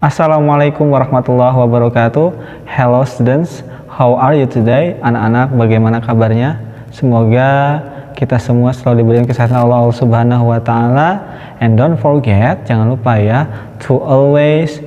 Assalamualaikum warahmatullahi wabarakatuh. Hello students, how are you today? Anak-anak, bagaimana kabarnya? Semoga kita semua selalu diberikan kesehatan Allah Subhanahu wa taala. And don't forget, jangan lupa ya, to always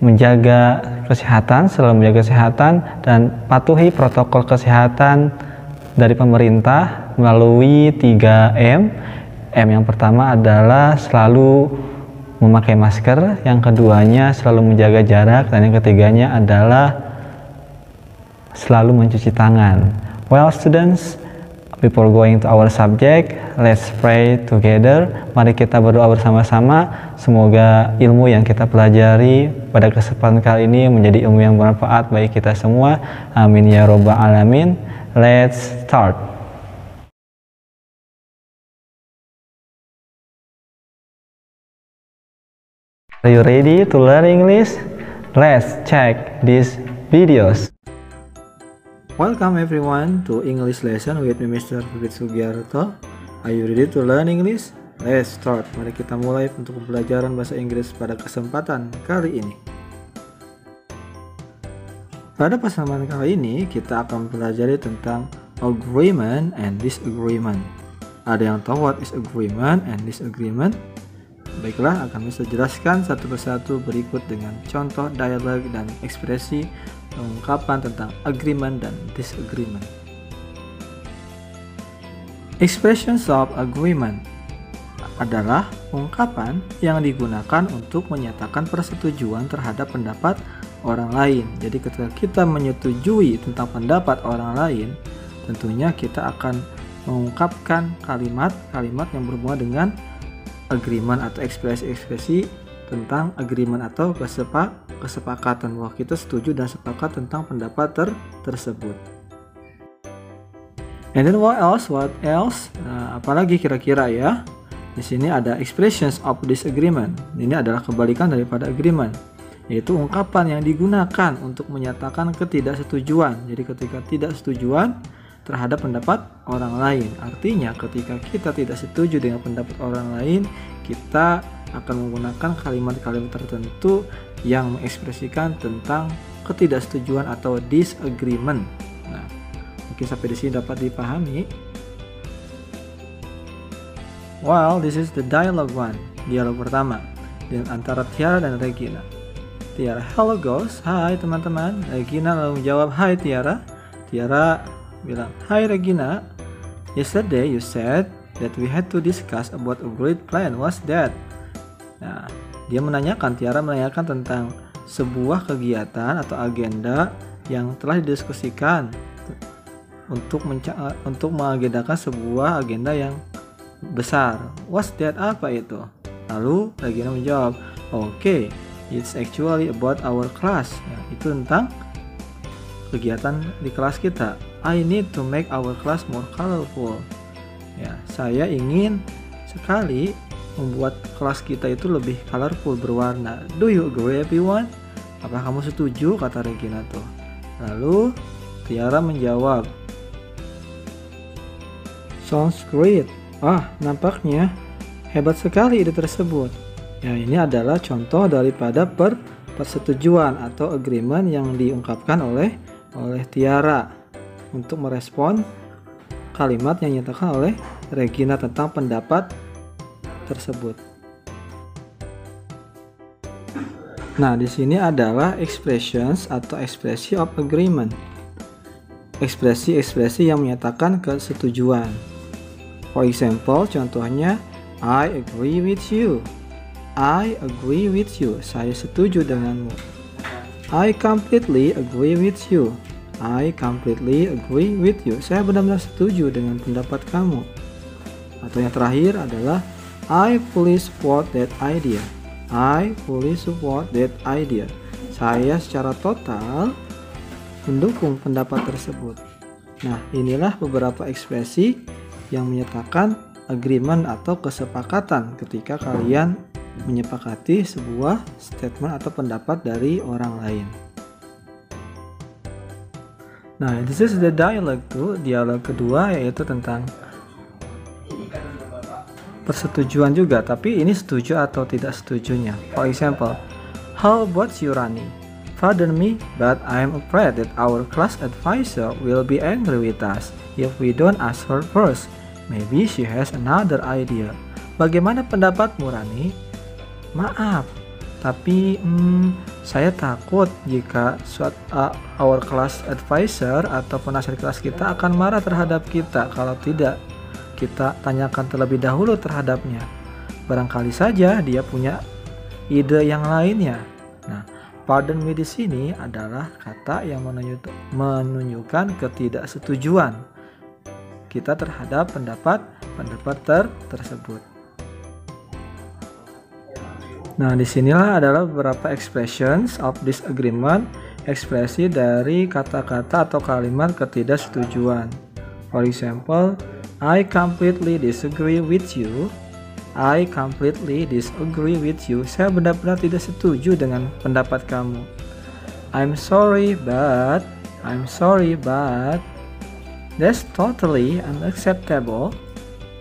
menjaga kesehatan, selalu menjaga kesehatan dan patuhi protokol kesehatan dari pemerintah melalui 3M. M yang pertama adalah selalu memakai masker, yang keduanya selalu menjaga jarak, dan yang ketiganya adalah selalu mencuci tangan. Well students, before going to our subject, let's pray together. Mari kita berdoa bersama-sama. Semoga ilmu yang kita pelajari pada kesempatan kali ini menjadi ilmu yang bermanfaat bagi kita semua. Amin ya robbal alamin. Let's start. Are you ready to learn English? Let's check these videos. Welcome everyone to English lesson with me Mr. Bibit Sugiarto. Are you ready to learn English? Let's start. Mari kita mulai untuk pembelajaran bahasa Inggris pada kesempatan kali ini. Pada kesempatan kali ini kita akan mempelajari tentang agreement and disagreement. Ada yang tahu what is agreement and disagreement? Baiklah, akan bisa jelaskan satu persatu berikut dengan contoh dialog dan ekspresi pengungkapan tentang agreement dan disagreement. Expressions of agreement adalah ungkapan yang digunakan untuk menyatakan persetujuan terhadap pendapat orang lain. Jadi ketika kita menyetujui tentang pendapat orang lain, tentunya kita akan mengungkapkan kalimat-kalimat yang berhubungan dengan agreement atau ekspresi-ekspresi tentang agreement atau kesepakatan bahwa kita setuju dan sepakat tentang pendapat tersebut. And then what else? Apalagi kira-kira ya? Di sini ada expressions of disagreement. Ini adalah kebalikan daripada agreement, yaitu ungkapan yang digunakan untuk menyatakan ketidaksetujuan. Jadi ketika tidak setujuan terhadap pendapat orang lain. Artinya ketika kita tidak setuju dengan pendapat orang lain, kita akan menggunakan kalimat-kalimat tertentu yang mengekspresikan tentang ketidaksetujuan atau disagreement. Nah, mungkin sampai di sini dapat dipahami. Well, this is the dialogue one. Dialog pertama antara Tiara dan Regina. Tiara, hello girls. Hai teman-teman. Regina lalu menjawab, hai Tiara. Tiara bilang, hi Regina, yesterday you said that we had to discuss about a great plan. What's that? Nah, Tiara menanyakan tentang sebuah kegiatan atau agenda yang telah didiskusikan untuk mengagendakan sebuah agenda yang besar. What's that? Apa itu? Lalu Regina menjawab, okay, it's actually about our class. Ya, itu tentang kegiatan di kelas kita. I need to make our class more colorful. Ya, saya ingin sekali membuat kelas kita itu lebih colorful, berwarna. Do you agree everyone? Apakah kamu setuju? Kata Regina tuh. Lalu Tiara menjawab, sounds great. Nampaknya hebat sekali ide tersebut. Ya, ini adalah contoh daripada persetujuan atau agreement yang diungkapkan oleh Tiara untuk merespon kalimat yang dinyatakan oleh Regina tentang pendapat tersebut. Nah, di sini adalah expressions atau ekspresi of agreement. Ekspresi-ekspresi yang menyatakan kesetujuan. For example, contohnya, I agree with you. I agree with you. Saya setuju denganmu. I completely agree with you. I completely agree with you. Saya benar-benar setuju dengan pendapat kamu. Atau yang terakhir adalah I fully support that idea. I fully support that idea. Saya secara total mendukung pendapat tersebut. Nah, inilah beberapa ekspresi yang menyatakan agreement atau kesepakatan ketika kalian menyepakati sebuah statement atau pendapat dari orang lain. Nah, this is the dialogue tuh. Dialog kedua yaitu tentang persetujuan juga, tapi ini setuju atau tidak setujunya. For example, How about you, Rani? Pardon me, but I am afraid that our class advisor will be angry with us if we don't ask her first. Maybe she has another idea. Bagaimana pendapatmu, Rani? Maaf, tapi saya takut jika our class advisor atau penasihat kelas kita akan marah terhadap kita kalau tidak kita tanyakan terlebih dahulu terhadapnya. Barangkali saja dia punya ide yang lainnya. Nah, pardon me di sini adalah kata yang menunjukkan ketidaksetujuan kita terhadap pendapat tersebut. Nah, disinilah adalah beberapa expressions of disagreement, ekspresi dari kata-kata atau kalimat ketidaksetujuan. For example, I completely disagree with you. I completely disagree with you. Saya benar-benar tidak setuju dengan pendapat kamu. I'm sorry, but that's totally unacceptable.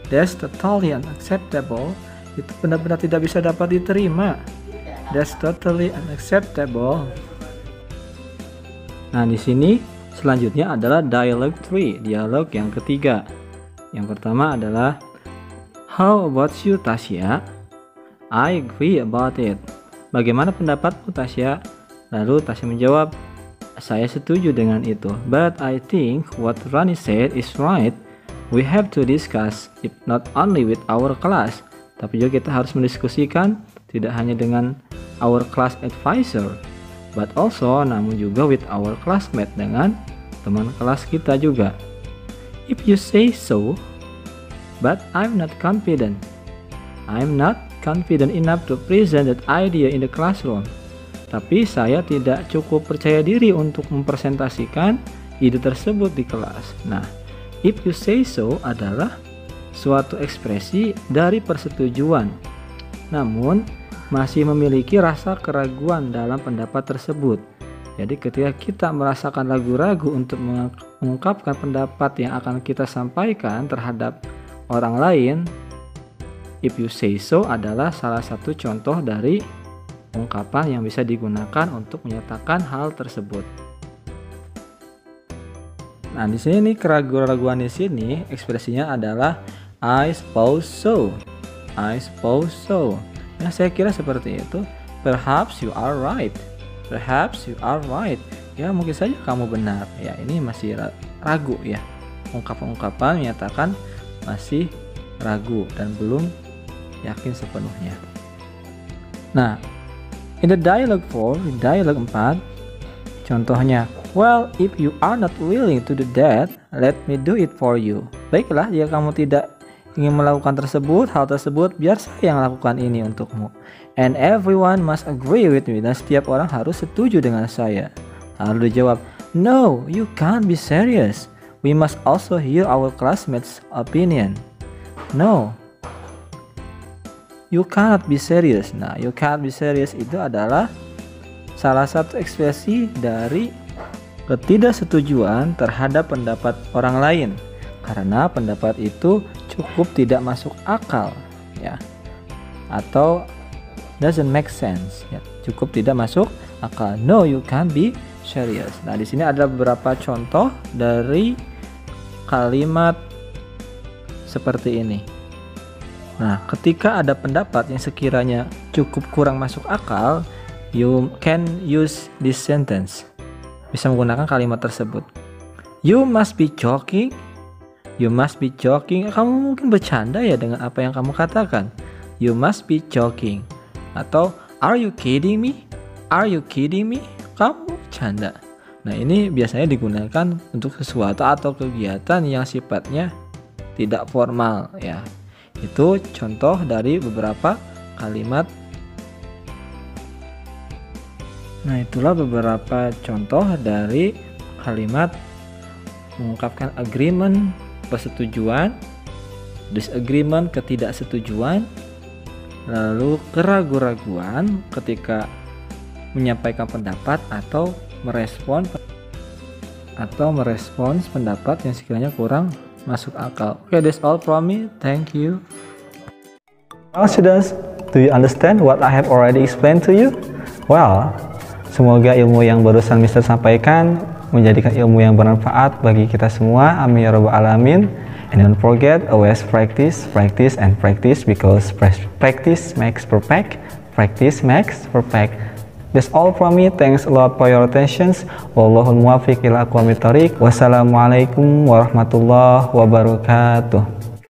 That's totally unacceptable. Itu benar-benar tidak bisa dapat diterima. That's totally unacceptable. Nah, di sini selanjutnya adalah dialogue 3, dialog yang ketiga. Yang pertama adalah How about you, Tasya? I agree about it. Bagaimana pendapatmu, Tasya? Lalu Tasya menjawab, saya setuju dengan itu. But I think what Rani said is right. We have to discuss it not only with our class, tapi juga kita harus mendiskusikan tidak hanya dengan our class advisor, but also namun juga with our classmate, dengan teman kelas kita juga. If you say so, but I'm not confident. I'm not confident enough to present that idea in the classroom. Tapi saya tidak cukup percaya diri untuk mempresentasikan ide tersebut di kelas. Nah, if you say so adalah suatu ekspresi dari persetujuan, namun masih memiliki rasa keraguan dalam pendapat tersebut. Jadi ketika kita merasakan ragu-ragu untuk mengungkapkan pendapat yang akan kita sampaikan terhadap orang lain, if you say so adalah salah satu contoh dari ungkapan yang bisa digunakan untuk menyatakan hal tersebut. Nah, di sini keraguan-raguan di sini ekspresinya adalah I suppose so. I suppose so. Ya, saya kira seperti itu. Perhaps you are right. Perhaps you are right. Ya, mungkin saja kamu benar. Ya, ini masih ragu ya. Ungkapan-ungkapan menyatakan masih ragu dan belum yakin sepenuhnya. Nah, in the dialogue 4, di dialogue 4, contohnya, well, if you are not willing to do that, let me do it for you. Baiklah, jika kamu tidak ingin melakukan hal tersebut, biar saya yang lakukan ini untukmu. And everyone must agree with me. Dan setiap orang harus setuju dengan saya. Lalu dijawab, no, you can't be serious. We must also hear our classmates' opinion. No, you cannot be serious. Nah, you can't be serious itu adalah salah satu ekspresi dari ketidaksetujuan terhadap pendapat orang lain, karena pendapat itu cukup tidak masuk akal ya, atau doesn't make sense ya, cukup tidak masuk akal. No, you can't be serious. Nah, di sini ada beberapa contoh dari kalimat seperti ini. Nah, ketika ada pendapat yang sekiranya cukup kurang masuk akal, you can use this sentence. Bisa menggunakan kalimat tersebut. You must be joking. You must be joking. Kamu mungkin bercanda ya dengan apa yang kamu katakan. You must be joking. Atau are you kidding me? Are you kidding me? Kamu bercanda. Nah, ini biasanya digunakan untuk sesuatu atau kegiatan yang sifatnya tidak formal ya. Itu contoh dari beberapa kalimat. Nah, itulah beberapa contoh dari kalimat mengungkapkan agreement, persetujuan, disagreement, ketidaksetujuan, lalu keraguan-raguan ketika menyampaikan pendapat atau merespons pendapat yang sekiranya kurang masuk akal. Okay, that's all from me. Thank you. Well, students, do you understand what I have already explained to you? Well, semoga ilmu yang barusan Mister sampaikan menjadikan ilmu yang bermanfaat bagi kita semua. Amin ya rabbal alamin. And don't forget, always practice, practice, and practice, because practice makes perfect. Practice makes perfect. That's all from me. Thanks a lot for your attention. Wallahul muwaffiq ila aqwamit thoriq. Wassalamualaikum warahmatullahi wabarakatuh.